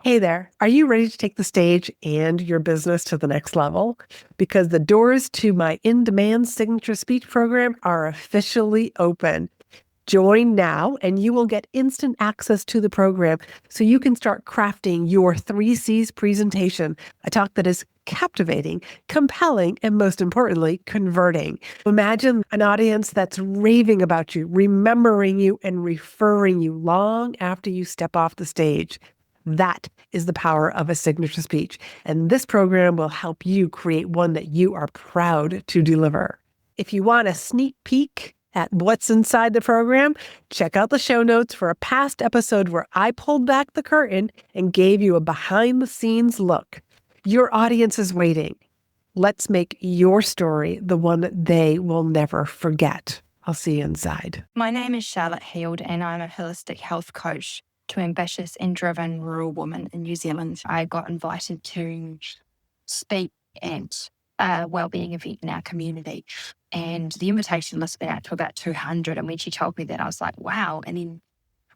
Hey there, are you ready to take the stage and your business to the next level? Because the doors to my in-demand signature speech program are officially open. Join now and you will get instant access to the program so you can start crafting your 3Cs presentation, a talk that is captivating, compelling, and most importantly, converting. Imagine an audience that's raving about you, remembering you, and referring you long after you step off the stage. That is the power of a signature speech. And this program will help you create one that you are proud to deliver. If you want a sneak peek at what's inside the program, check out the show notes for a past episode where I pulled back the curtain and gave you a behind the scenes look. Your audience is waiting. Let's make your story the one that they will never forget. I'll see you inside. My name is Charlotte Heald and I'm a holistic health coach to ambitious and driven rural women in New Zealand. I got invited to speak at a wellbeing event in our community, and the invitation list went out to about 200. And when she told me that, I was like, wow. And then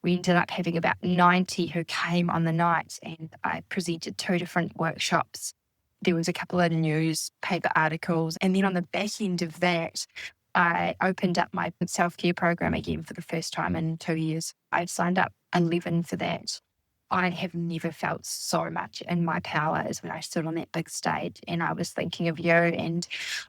we ended up having about 90 who came on the night, and I presented 2 different workshops. There was a couple of newspaper articles, and then on the back end of that, I opened up my self-care program again for the first time in 2 years. I signed up 11 for that. I have never felt so much in my power as when I stood on that big stage and I was thinking of you and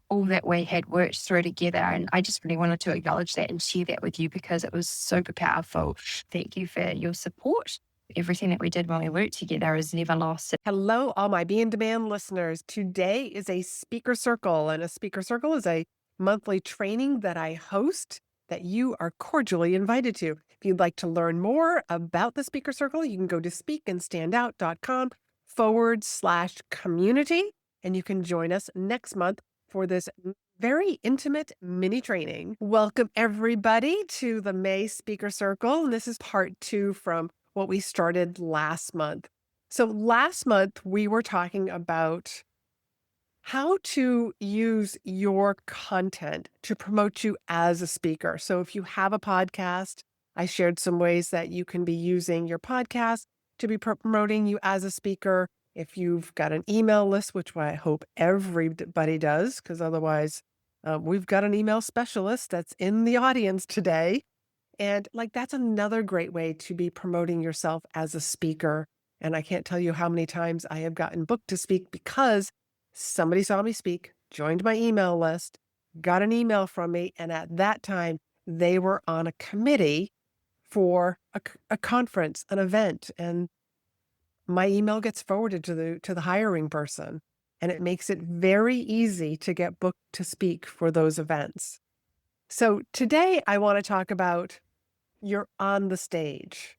all that we had worked through together. And I just really wanted to acknowledge that and share that with you because it was super powerful. Thank you for your support. Everything that we did when we worked together is never lost. Hello, all my Be in Demand listeners. Today is a speaker circle, and a speaker circle is a monthly training that I host that you are cordially invited to. If you'd like to learn more about the speaker circle, you can go to speakandstandout.com/community, and you can join us next month for this very intimate mini training. Welcome everybody to the May Speaker Circle. This is part 2 from what we started last month. So last month we were talking about how to use your content to promote you as a speaker. So if you have a podcast, I shared some ways that you can be using your podcast to be promoting you as a speaker. If you've got an email list, which I hope everybody does, because otherwise we've got an email specialist that's in the audience today. And that's another great way to be promoting yourself as a speaker. And I can't tell you how many times I have gotten booked to speak because somebody saw me speak, joined my email list, got an email from me, and at that time, they were on a committee for a conference, an event, and my email gets forwarded to the hiring person, and it makes it very easy to get booked to speak for those events. So today, I want to talk about you're on the stage.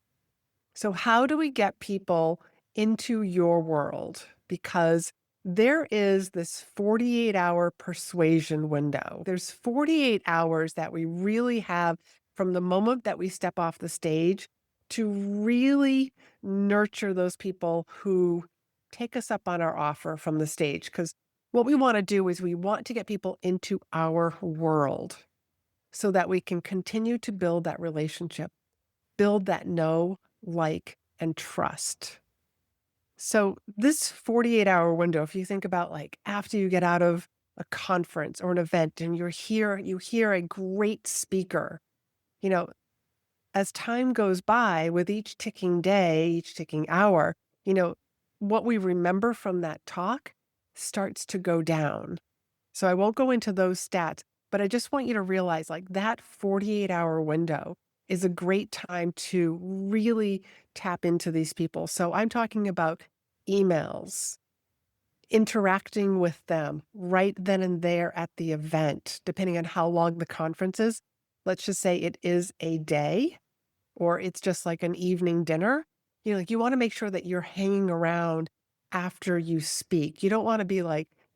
So how do we get people into your world? Because there is this 48-hour persuasion window. There's 48 hours that we really have from the moment that we step off the stage to really nurture those people who take us up on our offer from the stage. Because what we want to do is we want to get people into our world so that we can continue to build that relationship, build that know, like, and trust. So this 48-hour window, if you think about after you get out of a conference or an event and you hear a great speaker, as time goes by with each ticking day, each ticking hour, what we remember from that talk starts to go down. So I won't go into those stats, but I just want you to realize that 48-hour window is a great time to really tap into these people. So I'm talking about emails, interacting with them right then and there at the event, depending on how long the conference is. Let's just say it is a day or it's just like an evening dinner. You want to make sure that you're hanging around after you speak. You don't want to be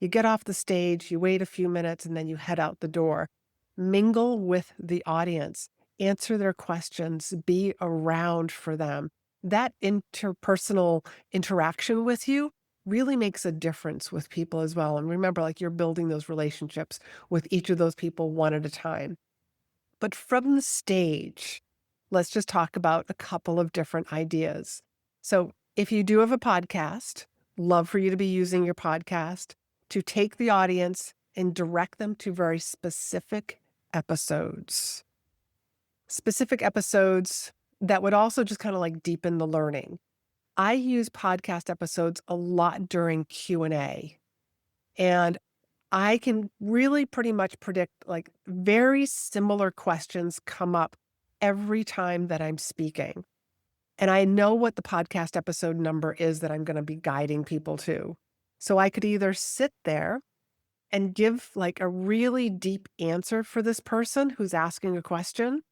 you get off the stage, you wait a few minutes, and then you head out the door. Mingle with the audience, answer their questions, be around for them. That interpersonal interaction with you really makes a difference with people as well. And remember, you're building those relationships with each of those people one at a time. But from the stage, let's just talk about a couple of different ideas. So If you do have a podcast, love for you to be using your podcast to take the audience and direct them to very specific episodes. Specific episodes that would also just kind of like deepen the learning. I use podcast episodes a lot during Q&A, and I can really pretty much predict like very similar questions come up every time that I'm speaking. And I know what the podcast episode number is that I'm going to be guiding people to. So I could either sit there and give like a really deep answer for this person who's asking a question,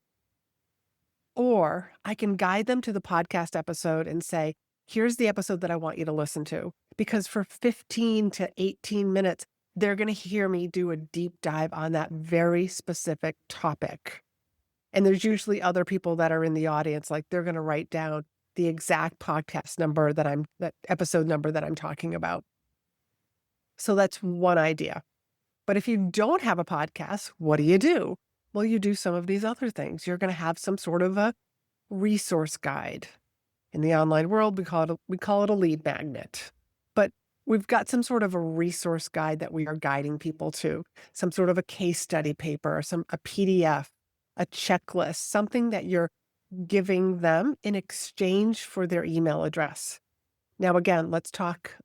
or I can guide them to the podcast episode and say, here's the episode that I want you to listen to. Because for 15 to 18 minutes, they're going to hear me do a deep dive on that very specific topic. And there's usually other people that are in the audience, like they're going to write down the exact podcast number that episode number that I'm talking about. So that's one idea. But if you don't have a podcast, what do? Well, you do some of these other things. You're going to have some sort of a resource guide. In the online world, we call it a lead magnet. But we've got some sort of a resource guide that we are guiding people to, some sort of a case study paper, a PDF, a checklist, something that you're giving them in exchange for their email address. Now, again, let's talk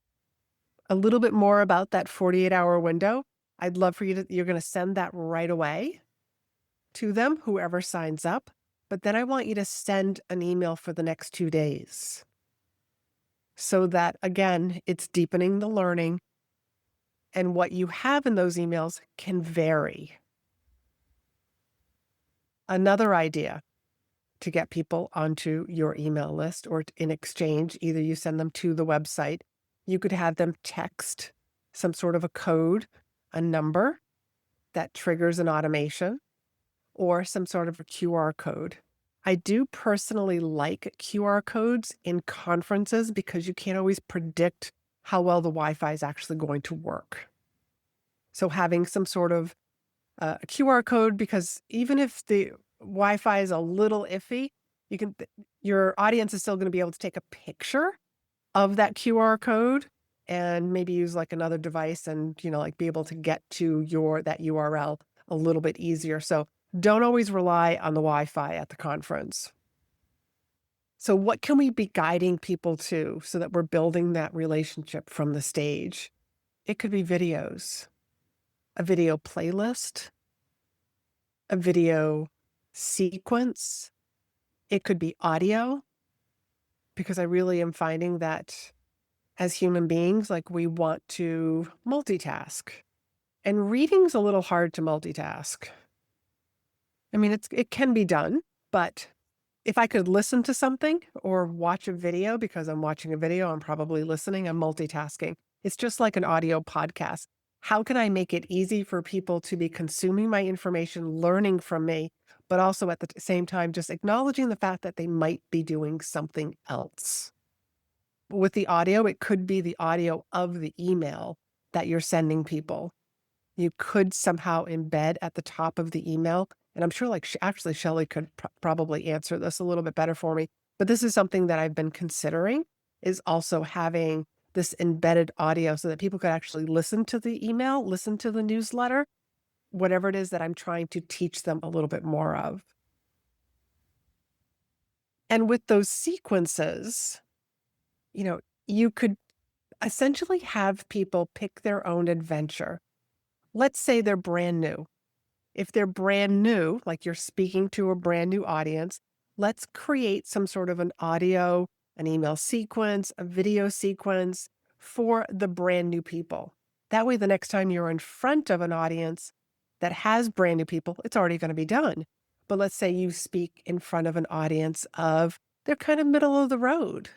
a little bit more about that 48-hour window. I'd love for you're going to send that right away to them, whoever signs up. But then I want you to send an email for the next 2 days so that, again, it's deepening the learning, and what you have in those emails can vary. Another idea to get people onto your email list, or in exchange, either you send them to the website, you could have them text some sort of a code, a number that triggers an automation, or some sort of a QR code. I do personally like QR codes in conferences because you can't always predict how well the Wi-Fi is actually going to work. So having some sort of a QR code, because even if the Wi-Fi is a little iffy, your audience is still going to be able to take a picture of that QR code and maybe use like another device and, like be able to get to that URL a little bit easier. So don't always rely on the Wi-Fi at the conference. So what can we be guiding people to so that we're building that relationship from the stage? It could be videos, a video playlist, a video sequence. It could be audio, because I really am finding that as human beings, like we want to multitask. And reading's a little hard to multitask. I mean, it can be done, but if I could listen to something or watch a video, because I'm watching a video, I'm probably listening, I'm multitasking. It's just like an audio podcast. How can I make it easy for people to be consuming my information, learning from me, but also at the same time, just acknowledging the fact that they might be doing something else? With the audio, it could be the audio of the email that you're sending people. You could somehow embed at the top of the email, and I'm sure like actually Shelley could probably answer this a little bit better for me, but this is something that I've been considering, is also having this embedded audio so that people could actually listen to the email, listen to the newsletter, whatever it is that I'm trying to teach them a little bit more of. And with those sequences, you could essentially have people pick their own adventure. Let's say they're brand new. If they're brand new, like you're speaking to a brand new audience, let's create some sort of an audio, an email sequence, a video sequence for the brand new people. That way, the next time you're in front of an audience that has brand new people, it's already going to be done. But let's say you speak in front of an audience they're kind of middle of the road.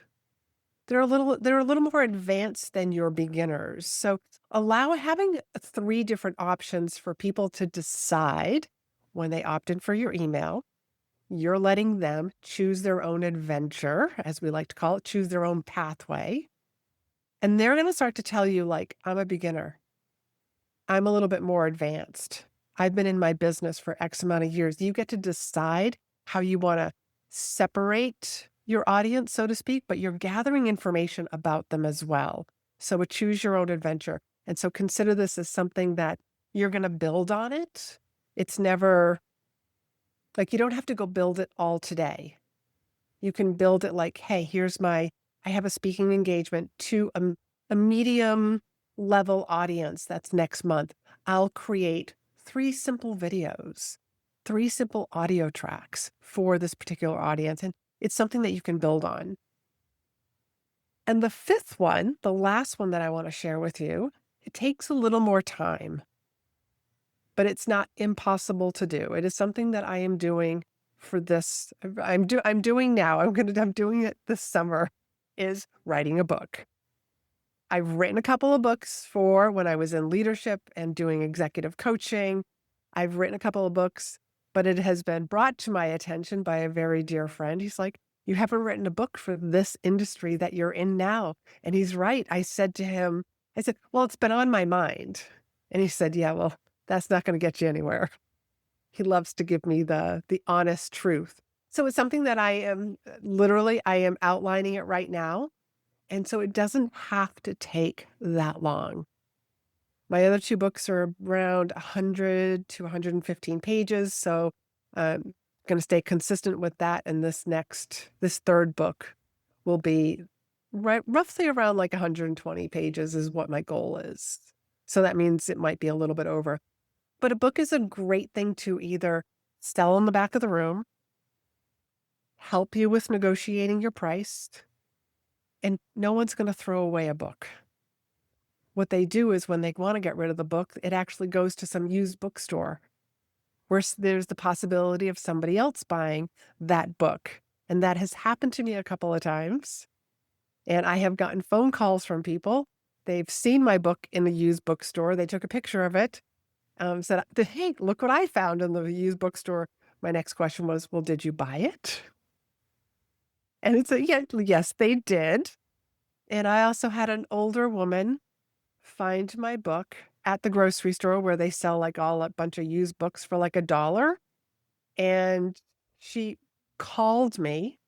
They're a little more advanced than your beginners. So having 3 different options for people to decide when they opt in for your email. You're letting them choose their own adventure, as we like to call it, choose their own pathway. And they're going to start to tell you, like, I'm a beginner. I'm a little bit more advanced. I've been in my business for X amount of years. You get to decide how you want to separate your audience, so to speak, but you're gathering information about them as well. So a choose your own adventure. And so consider this as something that you're going to build on it. It's never like you don't have to go build it all today. You can build it like, hey, I have a speaking engagement to a medium level audience that's next month. I'll create 3 simple videos, 3 simple audio tracks for this particular audience. And it's something that you can build on. And the fifth one, the last one that I want to share with you, it takes a little more time, but it's not impossible to do. It is something that I am doing for this. I'm doing now. I'm doing it this summer, is writing a book. I've written a couple of books for when I was in leadership and doing executive coaching. I've written a couple of books, but it has been brought to my attention by a very dear friend. He's like, you haven't written a book for this industry that you're in now. And he's right. I said, well, it's been on my mind. And he said, yeah, well, that's not going to get you anywhere. He loves to give me the honest truth. So it's something that I am outlining it right now. And so it doesn't have to take that long. My other 2 books are around 100 to 115 pages. So I'm going to stay consistent with that. And this third book will be roughly around like 120 pages is what my goal is. So that means it might be a little bit over. But a book is a great thing to either sell in the back of the room, help you with negotiating your price, and no one's going to throw away a book. What they do is when they want to get rid of the book, it actually goes to some used bookstore where there's the possibility of somebody else buying that book. And that has happened to me a couple of times. And I have gotten phone calls from people. They've seen my book in the used bookstore. They took a picture of it, said, hey, look what I found in the used bookstore. My next question was, well, did you buy it? And it's yes, they did. And I also had an older woman find my book at the grocery store where they sell like a bunch of used books for like $1. And she called me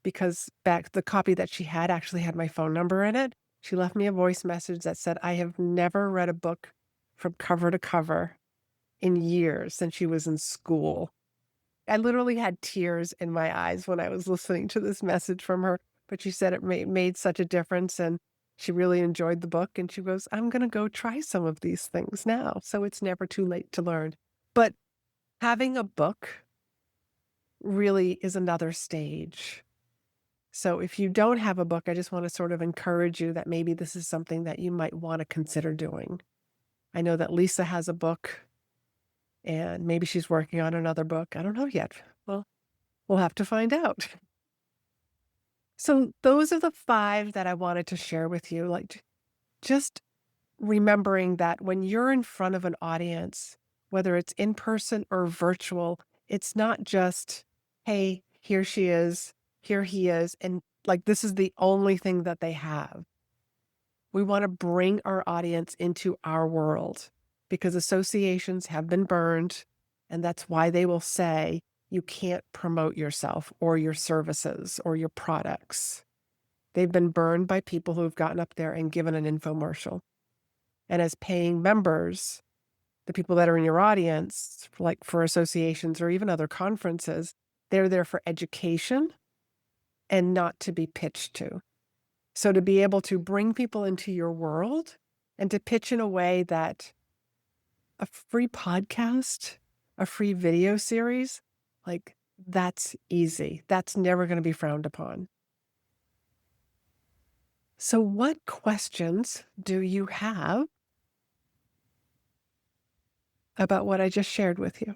because the copy that she had actually had my phone number in it. She left me a voice message that said, I have never read a book from cover to cover in years since she was in school. I literally had tears in my eyes when I was listening to this message from her, but she said it made such a difference and she really enjoyed the book. And she goes, I'm going to go try some of these things now. So it's never too late to learn. But having a book really is another stage. So if you don't have a book, I just want to sort of encourage you that maybe this is something that you might want to consider doing. I know that Lisa has a book and maybe she's working on another book. I don't know yet. Well, we'll have to find out. So those are the 5 that I wanted to share with you. Like just remembering that when you're in front of an audience, whether it's in person or virtual, it's not just, hey, here she is, here he is, and like this is the only thing that they have. We want to bring our audience into our world because associations have been burned, and that's why they will say you can't promote yourself or your services or your products. They've been burned by people who have gotten up there and given an infomercial. And as paying members, the people that are in your audience, like for associations or even other conferences, they're there for education and not to be pitched to. So to be able to bring people into your world and to pitch in a way that a free podcast, a free video series, like that's easy. That's never going to be frowned upon. So what questions do you have about what I just shared with you?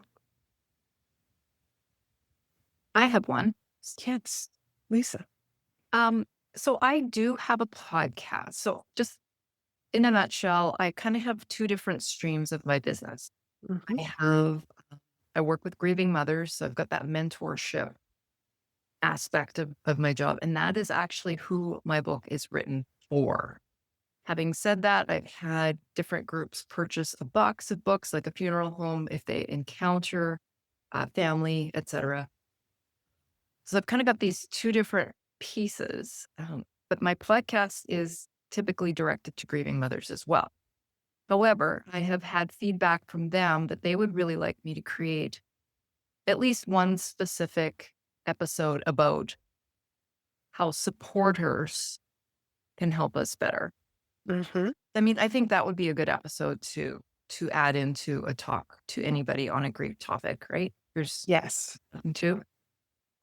I have one. Yes, Lisa. So I do have a podcast. So just in a nutshell, I kind of have 2 different streams of my business. Mhm. I work with grieving mothers, so I've got that mentorship aspect of my job, and that is actually who my book is written for. Having said that, I've had different groups purchase a box of books, like a funeral home, if they encounter family, etc. So I've kind of got these two different pieces, but my podcast is typically directed to grieving mothers as well. However, I have had feedback from them that they would really like me to create at least one specific episode about how supporters can help us better. Mhm. I mean, I think that would be a good episode to add into a talk to anybody on a grief topic, right? There's Yes. something to.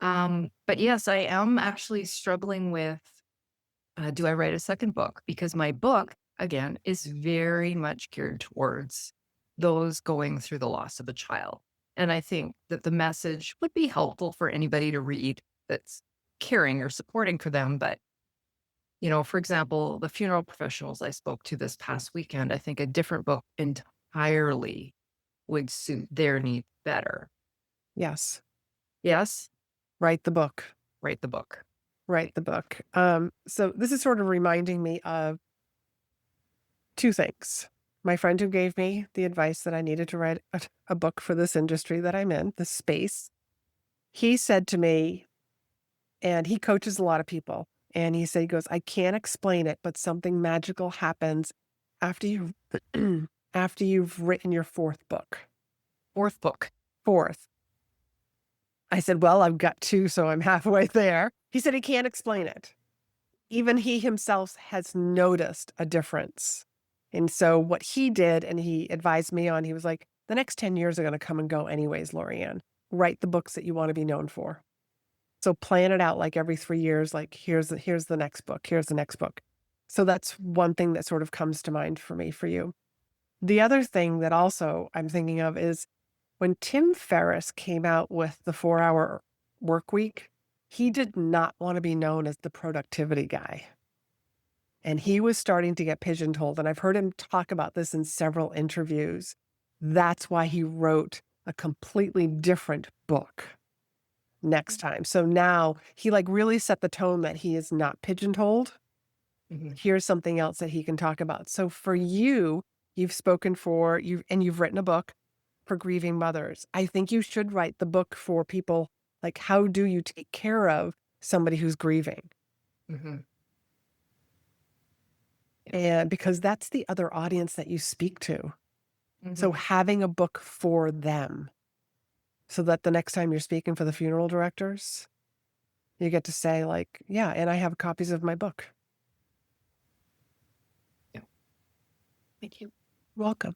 But yes, I am actually struggling with do I write a second book? Because my book, again, is very much geared towards those going through the loss of a child. And I think that the message would be helpful for anybody to read that's caring or supporting for them. But, for example, the funeral professionals I spoke to this past weekend, I think a different book entirely would suit their needs better. Yes. Yes, Write the book. write the book. Write the book. So this is sort of reminding me of two things. My friend who gave me the advice that I needed to write a book for this industry that I'm in, the space, he said to me, and he coaches a lot of people, and he said, he goes, I can't explain it, but something magical happens after you after you've written your fourth book. Fourth book. Fourth. I said, well, I've got two, so I'm halfway there. He said he can't explain it. Even he himself has noticed a difference. And so what he did, and he advised me on, he was like, the next 10 years are going to come and go anyways, Laurie-Ann. Write the books that you want to be known for. So plan it out like every 3 years, like here's the next book, here's the next book. So that's one thing that sort of comes to mind for me, for you. The other thing that also I'm thinking of is when Tim Ferriss came out with the 4-hour work week, he did not want to be known as the productivity guy. And he was starting to get pigeonholed. And I've heard him talk about this in several interviews. That's why he wrote a completely different book next time. So now he really set the tone that he is not pigeonholed. Mhm. Here's something else that he can talk about. So for you, you've spoken for you, and you've written a book for grieving mothers. I think you should write the book for people. Like, how do you take care of somebody who's grieving? Mhm. And because that's the other audience that you speak to. So Mhm. having a book for them so that the next time you're speaking for the funeral directors, you get to say like, yeah, and I have copies of my book. Yeah. Thank you. Welcome.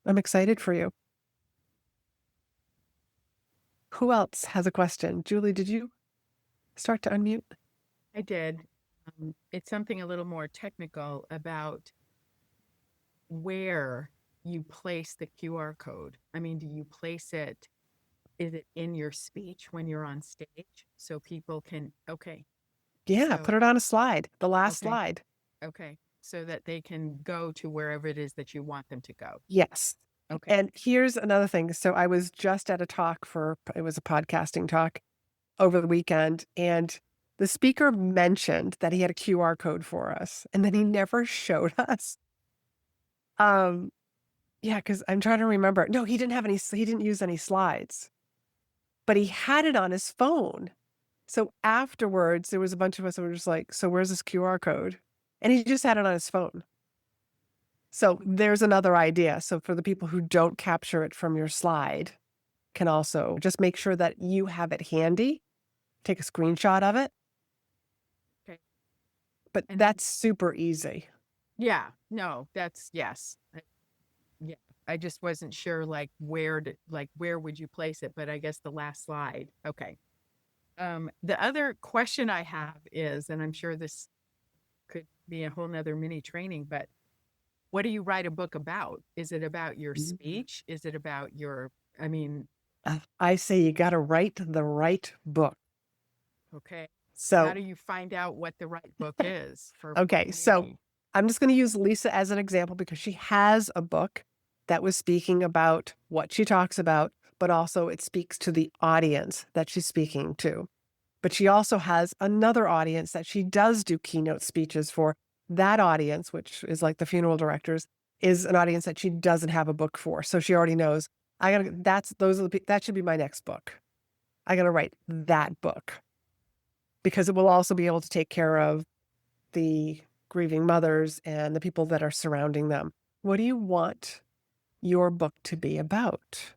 I'm excited for you. Who else has a question? Julie, did you start to unmute? I did. It's something a little more technical about where you place the QR code. I mean, do you place it, is it in your speech when you're on stage so people can, okay, Yeah, So- put it on a slide, the last Okay. slide. okay, so that they can go to wherever it is that you want them to go. Yes. Okay. And here's another thing. So I was just at a talk it was a podcasting talk over the weekend, and the speaker mentioned that he had a QR code for us, and then he never showed us. Yeah, because I'm trying to remember. No, he didn't use any slides, but he had it on his phone. So afterwards, there was a bunch of us that were just like, so where's this QR code? And he just had it on his phone. So there's another idea. So for the people who don't capture it from your slide, can also just make sure that you have it handy, take a screenshot of it. Okay. But And that's super easy. Yeah, no, that's, yes. Yeah, I just wasn't sure where would you place it, but I guess the last slide. Okay. The other question I have is, and I'm sure this could be a whole nother mini training, but what do you write a book about? Is it about your speech? Is it about I mean, I say you got to write the right book. okay. So, How do you find out what the right book is for okay, so me? I'm just going to use Lisa as an example because she has a book that was speaking about what she talks about, but also it speaks to the audience that she's speaking to. But she also has another audience that she does do keynote speeches for. That audience, which is like the funeral directors, is an audience that she doesn't have a book for. So she already knows that should be my next book. I got to write that book because it will also be able to take care of the grieving mothers and the people that are surrounding them. What do you want your book to be about?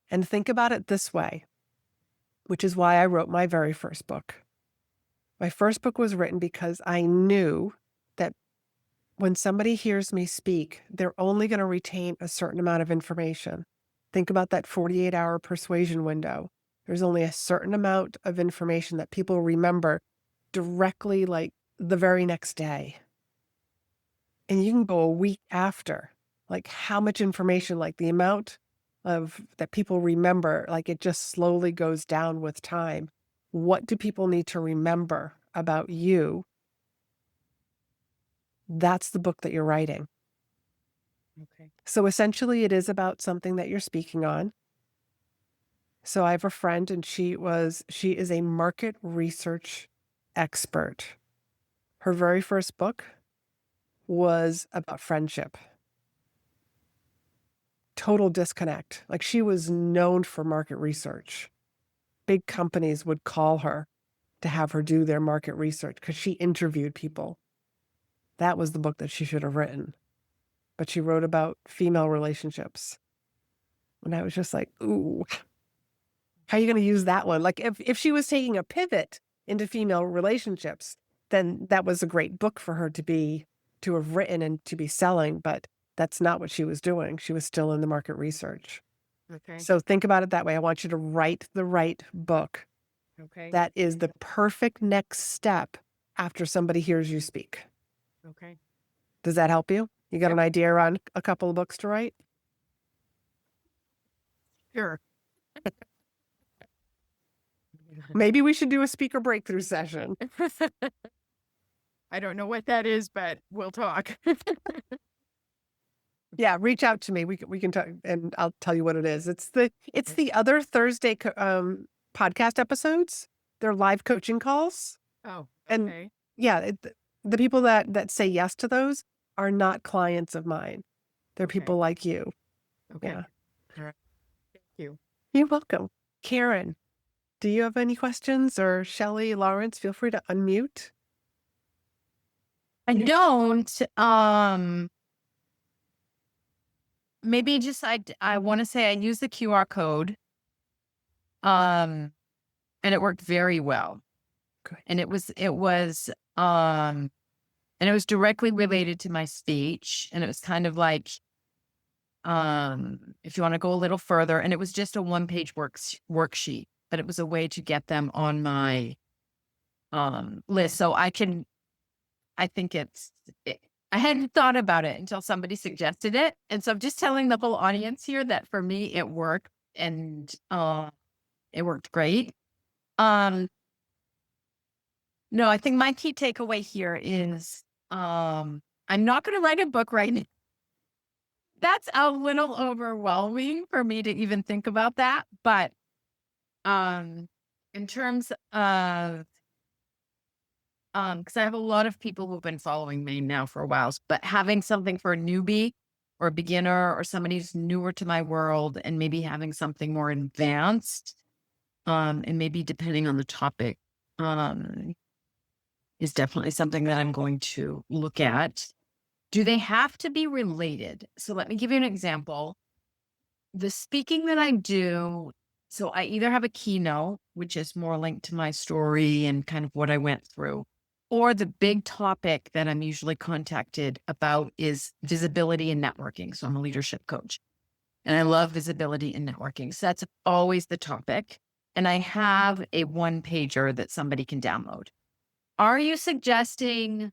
And think about it this way, which is why I wrote my very first book. My first book was written because I knew that when somebody hears me speak, they're only going to retain a certain amount of information. Think about that 48-hour persuasion window. There's only a certain amount of information that people remember directly, like the very next day. And you can go a week after, like how much information, like the amount of that people remember, like it just slowly goes down with time. What do people need to remember about you? That's the book that you're writing. Okay. So essentially it is about something that you're speaking on. So I have a friend and she is a market research expert. Her very first book was about friendship. Total disconnect. Like she was known for market research. Big companies would call her to have her do their market research because she interviewed people. That was the book that she should have written. But she wrote about female relationships. And I was just like, ooh, how are you going to use that one? Like if she was taking a pivot into female relationships, then that was a great book for her to have written and to be selling. But that's not what she was doing. She was still in the market research. Okay. So think about it that way. I want you to write the right book. Okay. That is the perfect next step after somebody hears you speak. Okay. Does that help you? You got Yep. an idea on a couple of books to write? Sure. Maybe we should do a speaker breakthrough session. I don't know what that is, but we'll talk. Yeah, reach out to me. We can talk, and I'll tell you what it is. It's the other Thursday podcast episodes. They're live coaching calls, Oh, and okay. yeah, the people that say yes to those are not clients of mine. They're Okay. people like you. Okay. Yeah, All right. Thank you. you're welcome. Karen, do you have any questions? Or Shelley, Lawrence, feel free to unmute. I don't. Maybe just I want to say I used the QR code. And it worked very well. Good. And it was and it was directly related to my speech. And it was kind of like, if you want to go a little further, and it was just a one-page worksheet, but it was a way to get them on my list. So I think I hadn't thought about it until somebody suggested it. And so I'm just telling the whole audience here that for me it worked, and it worked great. No, I think my key takeaway here is I'm not going to write a book right now. That's a little overwhelming for me to even think about that. But in terms of because I have a lot of people who've been following me now for a while, but having something for a newbie or a beginner or somebody who's newer to my world, and maybe having something more advanced, and maybe depending on the topic, is definitely something that I'm going to look at. Do they have to be related? So let me give you an example. The speaking that I do, so I either have a keynote, which is more linked to my story and kind of what I went through, or the big topic that I'm usually contacted about is visibility and networking. So I'm a leadership coach and I love visibility and networking. So that's always the topic. And I have a one pager that somebody can download. Are you suggesting,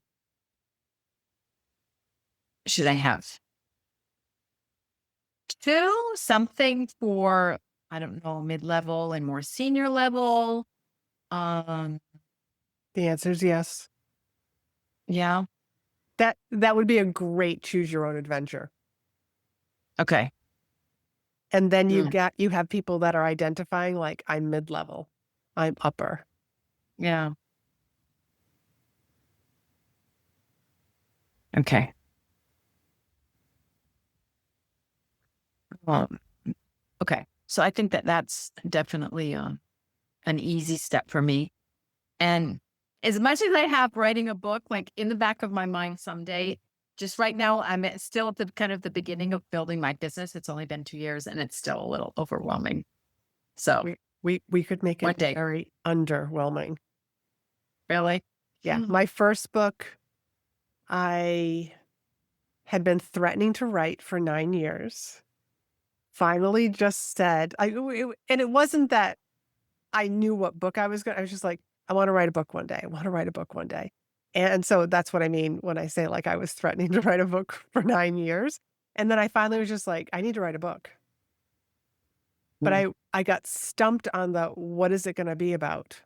should I have two, something for, I don't know, mid-level and more senior level? The answer is yes. Yeah. That would be a great choose your own adventure. Okay. And then you Mm. have people that are identifying like I'm mid-level, I'm upper. Yeah. Okay. Um, okay. So I think that that's definitely an easy step for me. And as much as I have writing a book, like in the back of my mind someday, just right now, still at the kind of the beginning of building my business. It's only been 2 years and it's still a little overwhelming. So We could make one it day. very underwhelming. Really? Yeah. My first book, I had been threatening to write for 9 years. Finally just said, and it wasn't that I knew what book I was was just like, I want to write a book one day. I want to write a book one day. And so that's what I mean when I say like I was threatening to write a book for 9 years. And then I finally was just like, I need to write a book. But I got stumped on the what is it going to be about?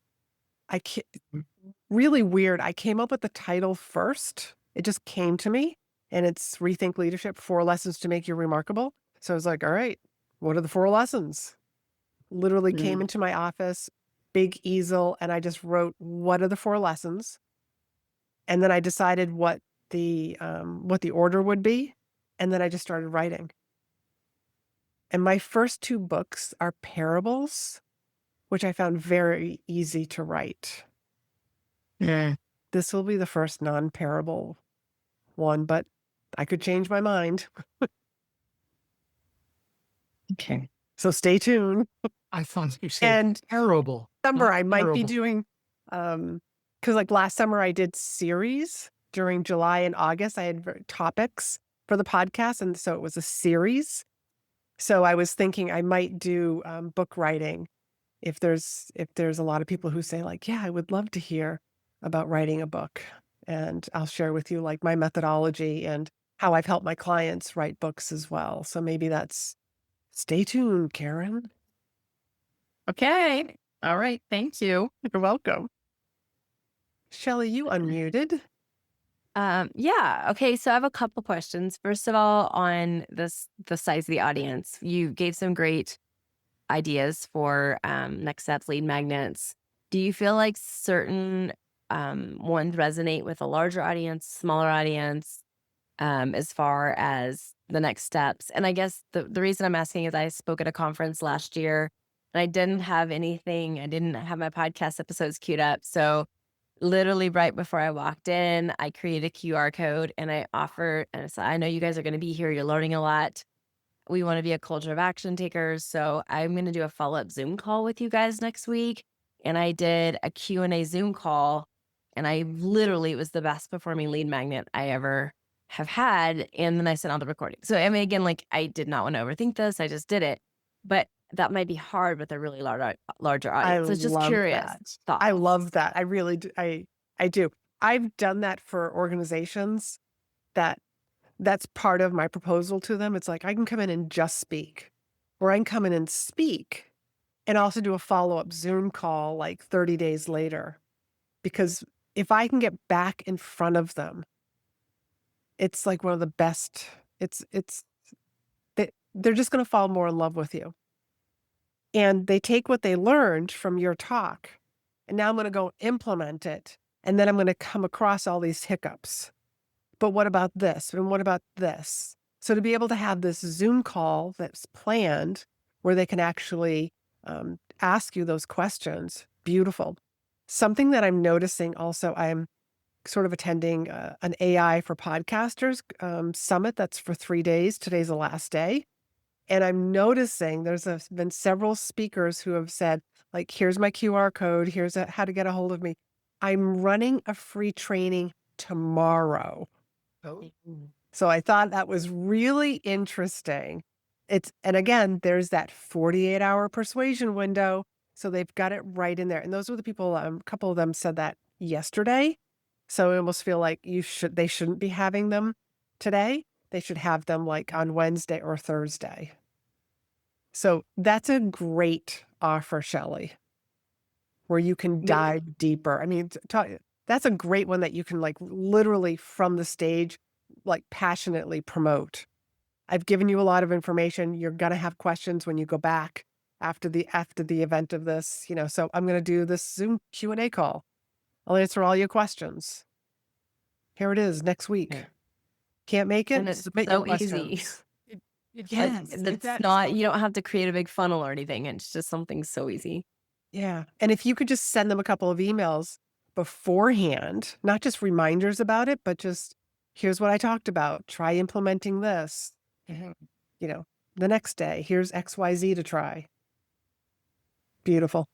Really weird. I came up with the title first. It just came to me, and it's Rethink Leadership: 4 Lessons to Make You Remarkable. So I was like, all right, what are the 4 lessons? Literally came into my office, big easel, and I just wrote, what are the 4 lessons? And then I decided what the order would be, and then I just started writing. And my first 2 books are parables, which I found very easy to write. This will be the first non-parable one, but I could change my mind. Okay. So stay tuned. I thought you said And terrible. summer, not I might be terrible. doing, because like last summer I did series during July and August. I had topics for the podcast, and so it was a series. So I was thinking I might do book writing if there's a lot of people who say like, yeah, I would love to hear about writing a book, and I'll share with you like my methodology and how I've helped my clients write books as well. So maybe stay tuned, Karen. Okay. All right. Thank you. You're welcome. Shelley, you unmuted. Yeah. Okay. So I have a couple questions. First of all, on the size of the audience, you gave some great ideas for next steps, lead magnets. Do you feel like certain ones resonate with a larger audience, smaller audience, as far as the next steps? And I guess the reason I'm asking is I spoke at a conference last year and I didn't have anything. I didn't have my podcast episodes queued up. So literally right before I walked in, I created a QR code and I offered, and I said, I know you guys are going to be here. You're learning a lot. We want to be a culture of action takers. So I'm going to do a follow-up Zoom call with you guys next week. And I did a Q&A Zoom call, and it was the best performing lead magnet I ever have had. And then I sent out the recording. So I mean, again, like I did not want to overthink this. I just did it. But that might be hard with a really larger audience. So it's just curious thoughts. I love that. I really do. I do. I've done that for organizations that's part of my proposal to them. It's like I can come in and just speak, or I can come in and speak and also do a follow-up Zoom call like 30 days later. Because if I can get back in front of them, it's like one of the best. They're just going to fall more in love with you. And they take what they learned from your talk, and now I'm going to go implement it. And then I'm going to come across all these hiccups. But what about this? And what about this? So to be able to have this Zoom call that's planned where they can actually ask you those questions, beautiful. Something that I'm noticing also, I'm sort of attending an AI for podcasters summit that's for 3 days. Today's the last day. And I'm noticing there's been several speakers who have said, like, here's my QR code. Here's how to get a hold of me. I'm running a free training tomorrow. Oh. So I thought that was really interesting. And again, there's that 48-hour persuasion window. So they've got it right in there. And those were the people, a couple of them said that yesterday. So I almost feel like they shouldn't be having them today. They should have them like on Wednesday or Thursday. So that's a great offer, Shelley, where you can dive deeper. I mean, that's a great one that you can like literally from the stage, like passionately promote. I've given you a lot of information. You're going to have questions when you go back after the event of this, so I'm going to do this Zoom Q&A call. I'll answer all your questions. Here it is next week. Yeah. Can't make it? And it's Submit so your easy. questions. Yes. It's not, you don't have to create a big funnel or anything. It's just something so easy. Yeah. And if you could just send them a couple of emails beforehand, not just reminders about it, but just here's what I talked about. Try implementing this. Mhm. You know, the next day, here's XYZ to try. Beautiful.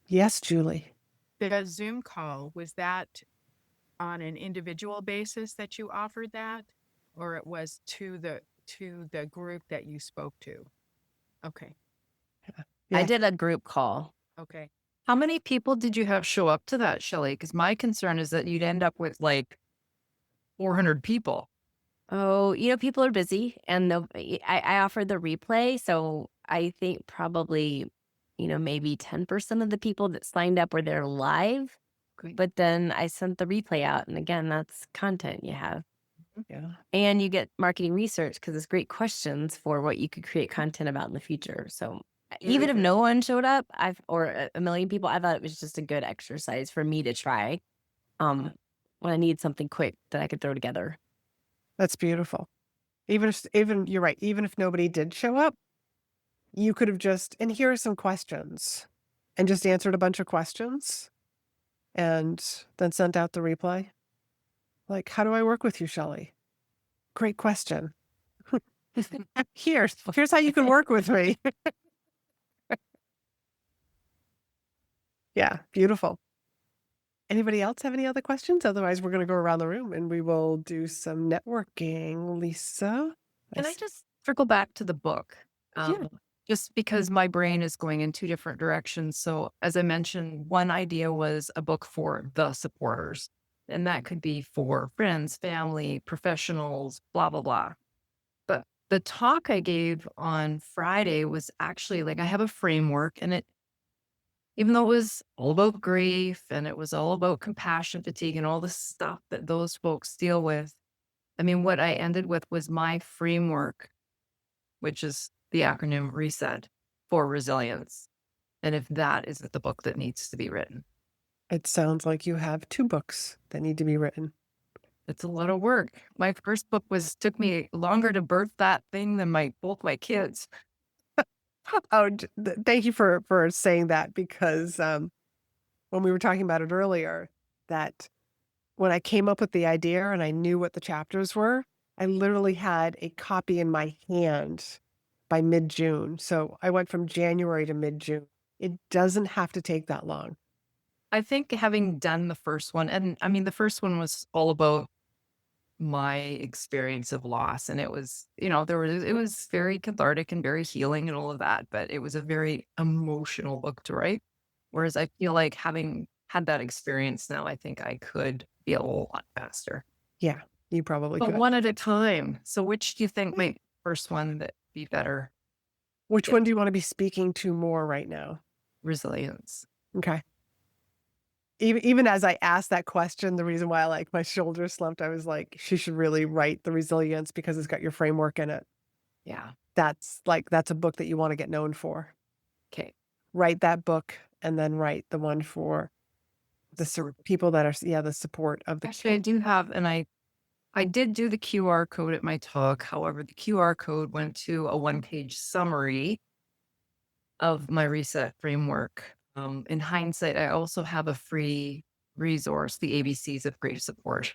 Yes, Julie. The Zoom call, was that on an individual basis that you offered that? Or it was to the group that you spoke to? Okay. I Yeah. did a group call. Okay. How many people did you have show up to that, Shelley? Because my concern is that you'd end up with like 400 people. Oh, people are busy, and I offered the replay, so I think probably, maybe 10% of the people that signed up were there live. Okay. But then I sent the replay out, and again, that's content you have, Yeah. and you get marketing research because it's great questions for what you could create content about in the future. So even if Very no one showed up, or a million people, I thought it was just a good exercise for me to try. When I need something quick that I could throw together. That's beautiful. Even you're right, even if nobody did show up, you could have and here are some questions, and just answered a bunch of questions and then sent out the replay. Like, how do I work with you, Shelley? Great question. Here's how you can work with me. Yeah, beautiful. Anybody else have any other questions? Otherwise, we're going to go around the room and we will do some networking. Lisa? Can I just circle back to the book? Yeah. Just because my brain is going in two different directions. So, as I mentioned, one idea was a book for the supporters, and that could be for friends, family, professionals, blah, blah, blah. But the talk I gave on Friday was actually like I have a framework, and even though it was all about grief and it was all about compassion fatigue and all the stuff that those folks deal with, I mean, what I ended with was my framework, which is the acronym RESET for resilience. And if that isn't the book that needs to be written, It sounds like you have 2 books that need to be written. it's a lot of work. My first book took me longer to birth that thing than both my kids. Oh, thank you for saying that because when we were talking about it earlier, that when I came up with the idea and I knew what the chapters were, I literally had a copy in my hand by mid-June. So I went from January to mid-June. It doesn't have to take that long. I think having done the first one, and I mean, the first one was all about my experience of loss. And it was, it was very cathartic and very healing and all of that, but it was a very emotional book to write. Whereas I feel like having had that experience now, I think I could be a whole lot faster. Yeah, you probably But could. one at a time. So which do you think might first one that be better? Which Yeah. one do you want to be speaking to more right now? Resilience. Okay. Even as I asked that question, the reason why my shoulders slumped, I was like, she should really write the resilience because it's got your framework in it. Yeah. That's a book that you want to get known for. Okay. Write that book and then write the one for the people that are, the support of the. Actually, I do have, and I did do the QR code at my talk. However, the QR code went to a one-page summary of my reset framework. In hindsight, I also have a free resource, the ABCs of grief support.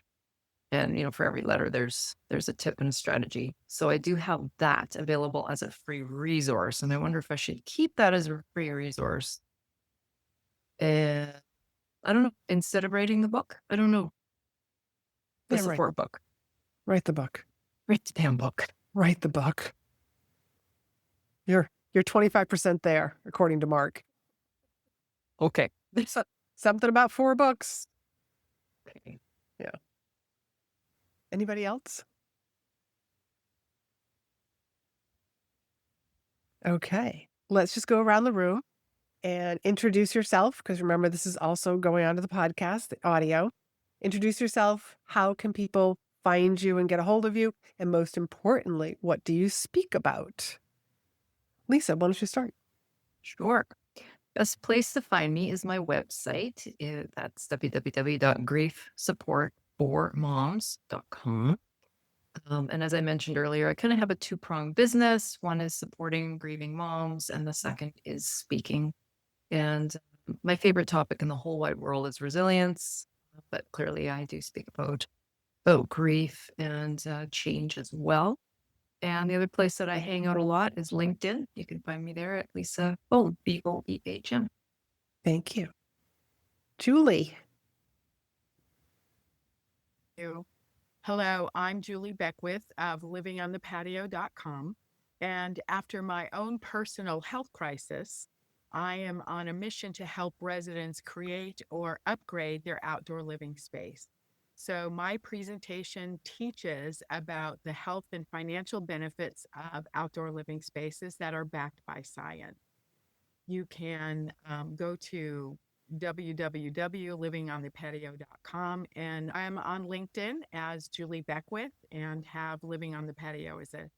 And, for every letter, there's a tip and a strategy. So I do have that available as a free resource. And I wonder if I should keep that as a free resource. And I don't know, instead of writing the book, I don't know. The Yeah, support book. Write the book. Write the damn book. Write the book. You're 25% there, according to Mark. Okay. Something about 4 books. Okay. Yeah. Anybody else? Okay. Let's just go around the room and introduce yourself, because remember, this is also going onto the podcast, the audio. Introduce yourself. How can people find you and get a hold of you? And most importantly, what do you speak about? Lisa, why don't you start? Sure. Best place to find me is my website. That's www.griefsupportformoms.com. And as I mentioned earlier, I kind of have a two-pronged business. One is supporting grieving moms, and the second is speaking. And my favorite topic in the whole wide world is resilience. But clearly, I do speak about grief and change as well. And the other place that I hang out a lot is LinkedIn. You can find me there at Lisa Boehm, Boehm. Thank you. Julie. You. Hello, I'm Julie Beckwith of livingonthepatio.com. And after my own personal health crisis, I am on a mission to help residents create or upgrade their outdoor living space. So my presentation teaches about the health and financial benefits of outdoor living spaces that are backed by science. You can go to www.livingonthepatio.com, and I'm on LinkedIn as Julie Beckwith and have Living on the Patio as a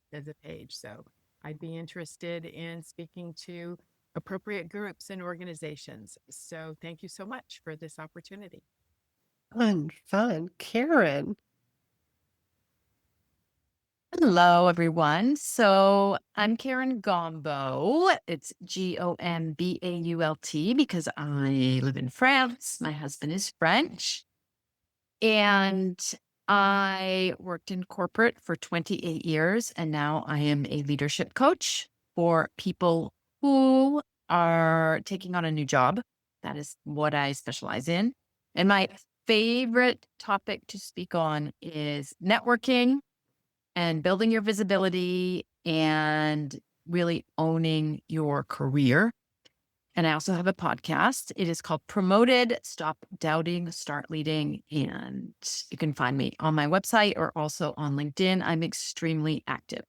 page. So I'd be interested in speaking to appropriate groups and organizations. So thank you so much for this opportunity. Fun. Karen. Hello, everyone. So I'm Karen Gombault. It's Gombault because I live in France. My husband is French. And I worked in corporate for 28 years. And now I am a leadership coach for people who are taking on a new job. That is what I specialize in. And my favorite topic to speak on is networking and building your visibility and really owning your career. And I also have a podcast. It is called Promoted, Stop Doubting, Start Leading. And you can find me on my website or also on LinkedIn. I'm extremely active.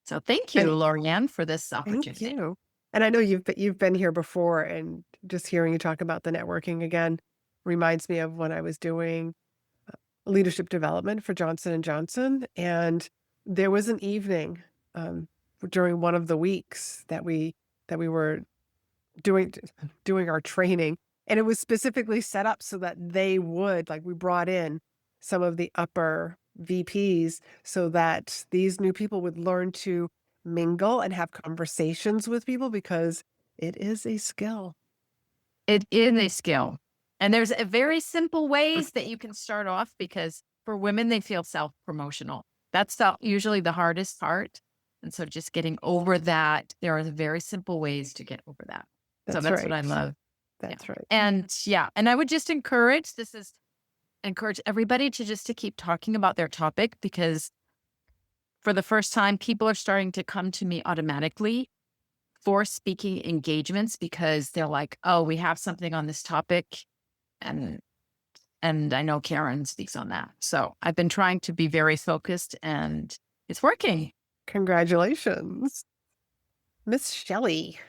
So thank you, And Laurie-Ann, for this thank opportunity. you. And I know you've been here before, and just hearing you talk about the networking again reminds me of when I was doing leadership development for Johnson and Johnson, and there was an evening during one of the weeks that we were doing our training, and it was specifically set up so that they would, like, we brought in some of the upper VPs so that these new people would learn to mingle and have conversations with people, because it is a skill. It is a skill. And there's a very simple ways that you can start off, because for women, they feel self-promotional. That's usually the hardest part. And so just getting over that, there are very simple ways to get over that. So that's what I love. That's right. And and I would just encourage everybody to keep talking about their topic, because for the first time, people are starting to come to me automatically for speaking engagements, because they're like, oh, we have something on this topic. And I know Karen speaks on that. So I've been trying to be very focused, and it's working. Congratulations. Miss Shelley.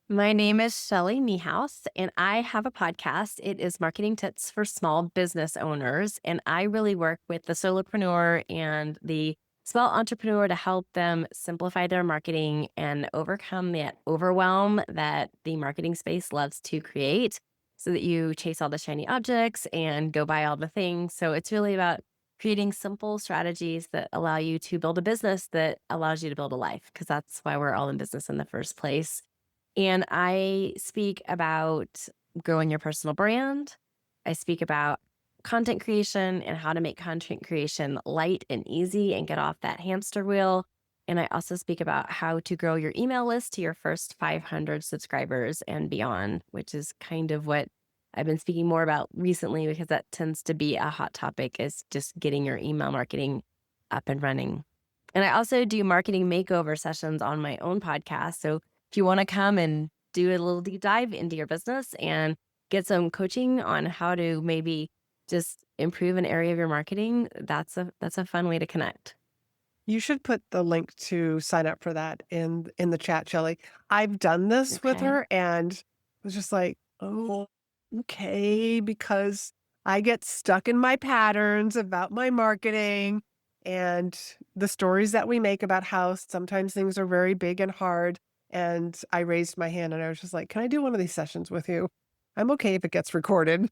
My name is Shelly Niehaus, and I have a podcast. It is Marketing Tips for Small Business Owners, and I really work with the solopreneur and the small entrepreneur to help them simplify their marketing and overcome that overwhelm that the marketing space loves to create, so that you chase all the shiny objects and go buy all the things. So it's really about creating simple strategies that allow you to build a business that allows you to build a life, because that's why we're all in business in the first place. And I speak about growing your personal brand. I speak about content creation and how to make content creation light and easy and get off that hamster wheel. And I also speak about how to grow your email list to your first 500 subscribers and beyond, which is kind of what I've been speaking more about recently, because that tends to be a hot topic, is just getting your email marketing up and running. And I also do marketing makeover sessions on my own podcast. So if you want to come and do a little deep dive into your business and get some coaching on how to maybe just improve an area of your marketing, that's a fun way to connect. You should put the link to sign up for that in the chat, Shelley. I've done this with Okay. her and was just like, oh, okay, because I get stuck in my patterns about my marketing and the stories that we make about how sometimes things are very big and hard. And I raised my hand and I was just like, can I do one of these sessions with you? I'm okay if it gets recorded.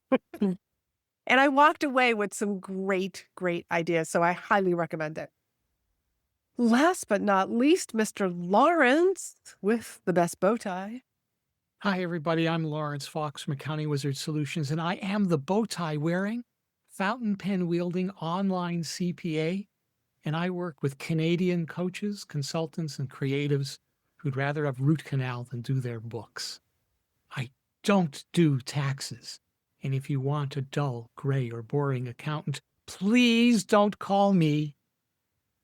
And I walked away with some great, great ideas. So I highly recommend it. Last but not least, Mr. Lawrence with the best bow tie. Hi, everybody. I'm Lawrence Fox from Accounting Wizard Solutions, and I am the bow tie wearing, fountain pen wielding online CPA. And I work with Canadian coaches, consultants, and creatives who'd rather have root canal than do their books. I don't do taxes. And if you want a dull, gray, or boring accountant, please don't call me.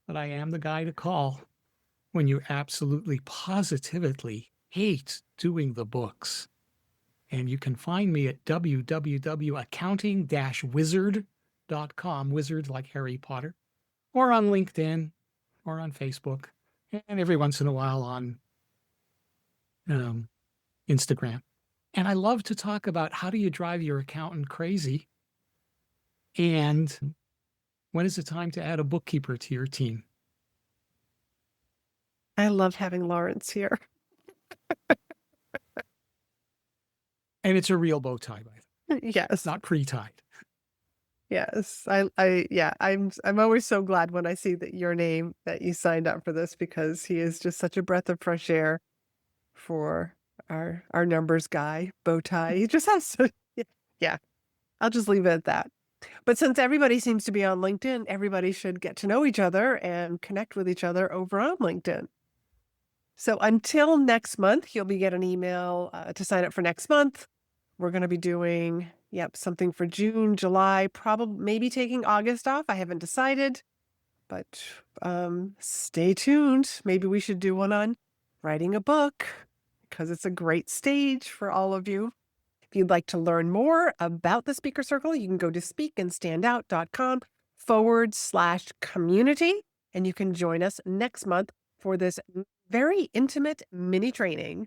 But I am the guy to call when you absolutely positively hate doing the books. And you can find me at www.accounting-wizard.com, wizard like Harry Potter, or on LinkedIn, or on Facebook, and every once in a while on Instagram. And I love to talk about how do you drive your accountant crazy, and when is it time to add a bookkeeper to your team? I love having Lawrence here. And it's a real bow tie, by the way. Yes. Not pre-tied. Yes. Yeah, I'm always so glad when I see that your name that you signed up for this, because he is just such a breath of fresh air for our numbers guy, bow tie. He just has to, yeah. I'll just leave it at that. But since everybody seems to be on LinkedIn, everybody should get to know each other and connect with each other over on LinkedIn. So until next month, you'll be getting an email to sign up for next month. We're going to be doing, something for June, July, probably maybe taking August off. I haven't decided, but stay tuned. Maybe we should do one on writing a book, because it's a great stage for all of you. If you'd like to learn more about the Speaker Circle, you can go to speakandstandout.com/community, and you can join us next month for this very intimate mini training.